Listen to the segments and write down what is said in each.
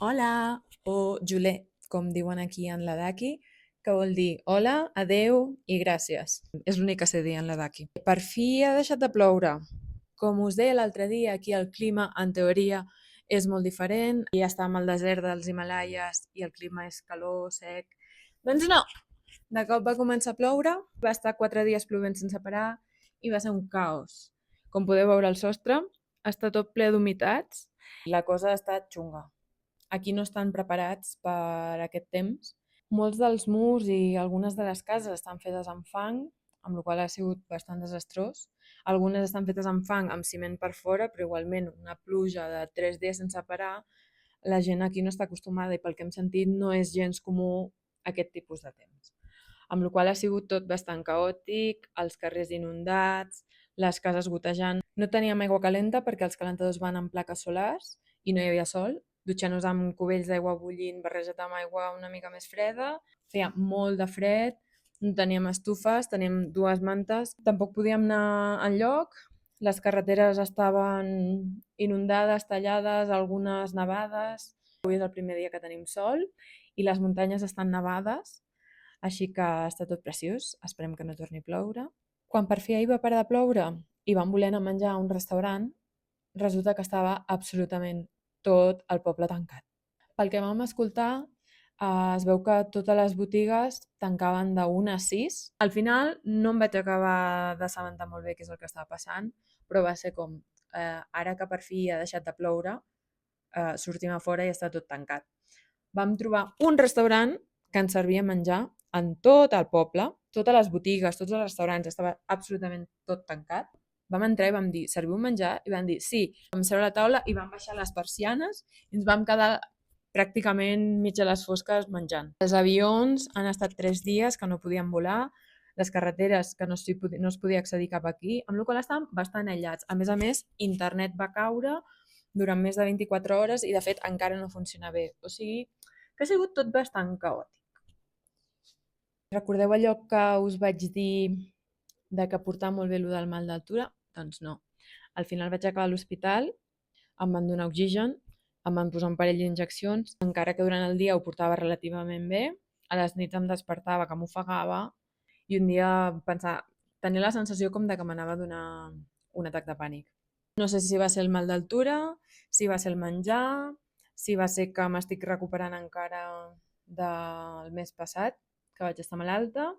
Hola o Juler, com diuen aquí en l'Adaki, que vol dir hola, adeu i gràcies. És l'únic que sé dir en l'Adaki. Per fi ha deixat de ploure. Com us deia l'altre dia, aquí el clima, en teoria, és molt diferent. Ja estàvem al desert dels Himalaies i el clima és calor, sec. Doncs no! De cop va començar a ploure, va estar 4 dies plovent sense parar i va ser un caos. Com podeu veure al sostre, està tot ple d'humitats. La cosa ha estat xunga. Aquí no estan preparats per aquest temps. Molts dels murs i algunes de les cases estan fetes amb fang, amb la qual cosa ha sigut bastant desastrós. Algunes estan fetes amb fang, amb ciment per fora, però igualment una pluja de 3 dies sense parar, la gent aquí no està acostumada i pel que hem sentit no és gens comú aquest tipus de temps. Amb la qual cosa ha sigut tot bastant caòtic, els carrers inundats, les cases gotejant. No teníem aigua calenta perquè els calentadors van amb plaques solars i no hi havia sol, dutxant-nos amb cubells d'aigua bullint barrejat amb aigua una mica més freda. Feia molt de fred, no teníem estufes, teníem 2 mantes. Tampoc podíem anar enlloc, les carreteres estaven inundades, tallades, algunes nevades. Avui és el primer dia que tenim sol i les muntanyes estan nevades, així que està tot preciós, esperem que no torni a ploure. Quan per fi ahir va parar de ploure i vam voler anar a menjar a un restaurant, resulta que estava absolutament tot el poble tancat. Pel que vam escoltar, es veu que totes les botigues tancaven de 1 a 6. Al final no em vaig acabar d'assabentar molt bé què és el que estava passant, però va ser com, ara que per fi ha deixat de ploure, sortim a fora i està tot tancat. Vam trobar un restaurant que ens servia menjar en tot el poble, totes les botigues, tots els restaurants, estava absolutament tot tancat. Vam entrar i vam dir, serviu menjar? I van dir, sí. Vam seure a la taula i vam baixar les persianes i ens vam quedar pràcticament mig a les fosques menjant. Els avions han estat 3 dies que no podien volar, les carreteres que no es podia accedir cap aquí, amb la qual cosa estàvem bastant aïllats. A més, internet va caure durant més de 24 hores i de fet encara no funciona bé. O sigui que ha sigut tot bastant caòtic. Recordeu allò que us vaig dir de que portava molt bé allò del mal d'altura? Doncs no. Al final vaig acabar a l'hospital, em van donar oxigen, em van posar un parell d'injeccions, encara que durant el dia ho portava relativament bé, a les nits em despertava que m'ofegava i un dia tenia la sensació com de que m'anava a donar un atac de pànic. No sé si va ser el mal d'altura, si va ser el menjar, si va ser que m'estic recuperant encara del mes passat, que vaig estar malalta,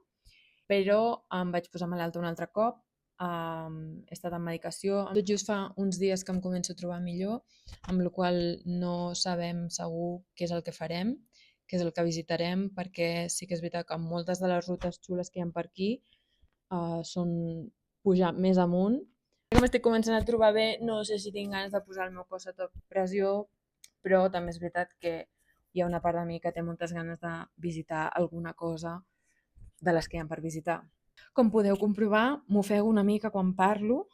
però em vaig posar malalta un altre cop, he estat en medicació. Tot just fa uns dies que em començo a trobar millor, amb la qual no sabem segur què és el que farem, què és el que visitarem, perquè sí que és veritat que moltes de les rutes xules que hi ha per aquí són pujar més amunt. Que m'estic començant a trobar bé, no sé si tinc ganes de posar el meu cos sota pressió, però també és veritat que hi ha una part de mi que té moltes ganes de visitar alguna cosa de les que hi ha per visitar. Com podeu comprovar, m'ofego una mica quan parlo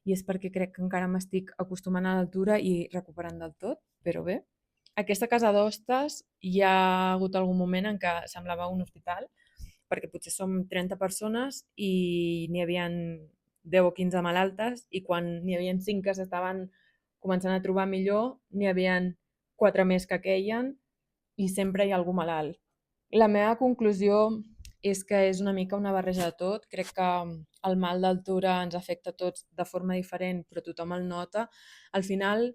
i és perquè crec que encara m'estic acostumant a l'altura i recuperant del tot, però bé. Aquesta casa d'hostes hi ha hagut algun moment en què semblava un hospital, perquè potser som 30 persones i n'hi havia 10 o 15 malaltes i quan n'hi havia 5 que s'estaven començant a trobar millor, n'hi havia 4 més que queien i sempre hi ha algú malalt. La meva conclusió és que és una mica una barreja de tot. Crec que el mal d'altura ens afecta a tots de forma diferent, però tothom el nota. Al final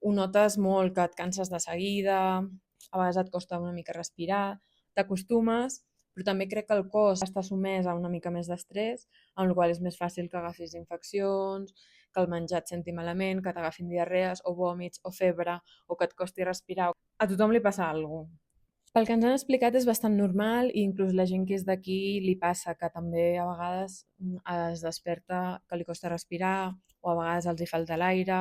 ho notes molt, que et canses de seguida, a vegades et costa una mica respirar, t'acostumes, però també crec que el cos està sotmès a una mica més d'estrès, amb la qual és més fàcil que agafis infeccions, que el menjar et senti malament, que t'agafin diarrees o vòmits o febre o que et costi respirar. A tothom li passa alguna cosa. Pel que ens han explicat és bastant normal i inclús la gent que és d'aquí li passa que també a vegades es desperta que li costa respirar o a vegades els hi falta l'aire.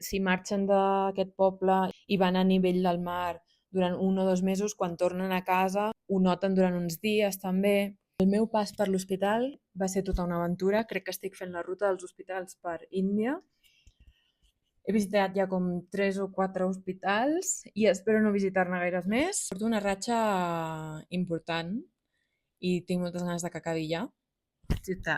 Si marxen d'aquest poble i van a nivell del mar durant 1 o 2 mesos, quan tornen a casa ho noten durant uns dies també. El meu pas per l'hospital va ser tota una aventura. Crec que estic fent la ruta dels hospitals per Índia. He visitat ja com 3 o 4 hospitals i espero no visitar-ne gaires més. Porto una ratxa important i tinc moltes ganes de que acabi ja. Sí, està.